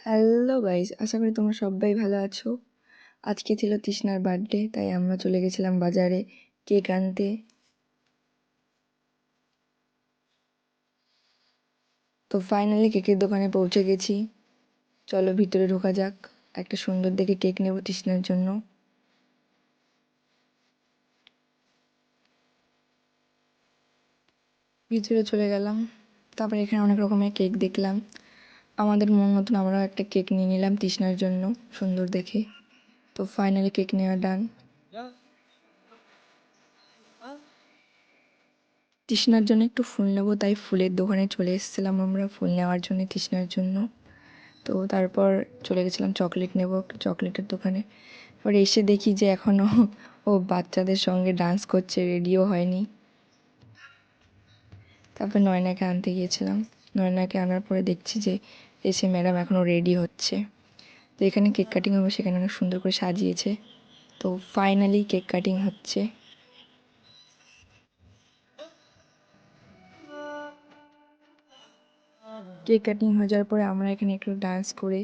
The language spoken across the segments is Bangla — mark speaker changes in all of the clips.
Speaker 1: হ্যালো গাইস, আশা করি তোমরা সবাই ভালো আছো। আজকে ছিল তৃষ্ণার বার্থডে, তাই আমরা চলে গেছিলাম বাজারে কেক আনতে। তো ফাইনালি কেকের দোকানে পৌঁছে গেছি। চলো ভিতরে ঢোকা যাক। একটা সুন্দর দেখে কেক নেব তৃষ্ণার জন্য। ভিতরে চলে গেলাম। তারপর এখানে অনেক রকমের কেক দেখলাম। আমাদের মন মতন আমরাও একটা কেক নিয়ে নিলাম তৃষ্ণার জন্য, সুন্দর দেখে। তো ফাইনালি কেক নেওয়া ডান। তৃষ্ণার জন্য একটু ফুল নেবো, তাই ফুলের দোকানে চলে এসেছিলাম আমরা ফুল নেওয়ার জন্য তৃষ্ণার জন্য। তো তারপর চলে গেছিলাম চকলেট নেব চকলেটের দোকানে। এবার এসে দেখি যে এখনও ও বাচ্চাদের সঙ্গে ডান্স করছে, রেডিও হয়নি। তারপর নয়নাকে আনতে গিয়েছিলাম। নয়নাকে আনার পরে দেখছি যে এসে ম্যাডাম এখনও রেডি হচ্ছে। তো এখানে কেক কাটিং হবে, সেখানে অনেক সুন্দর করে সাজিয়েছে। তো ফাইনালি কেক কাটিং হচ্ছে। কেক কাটিং হয়ে যাওয়ার পরে আমরা এখানে একটু ডান্স করে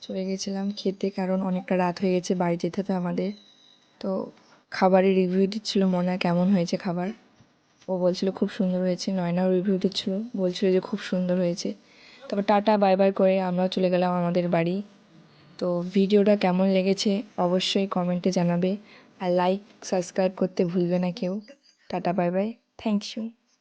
Speaker 1: চলে গেছিলাম খেতে, কারণ অনেকটা রাত হয়ে গেছে, বাড়ি যেতে হবে আমাদের। তো খাবারের রিভিউ দিচ্ছিল মনা কেমন হয়েছে খাবার। ও বলছিল খুব সুন্দর হয়েছে। নয়নাও রিভিউ দিচ্ছিল, বলছিল যে খুব সুন্দর হয়েছে। তারপর টাটা বাই বাই করে আমরাও চলে গেলাম আমাদের বাড়ি। তো ভিডিওটা কেমন লেগেছে অবশ্যই কমেন্টে জানাবে, আর লাইক সাবস্ক্রাইব করতে ভুলবে না কেউ। Tata bye bye, thank you.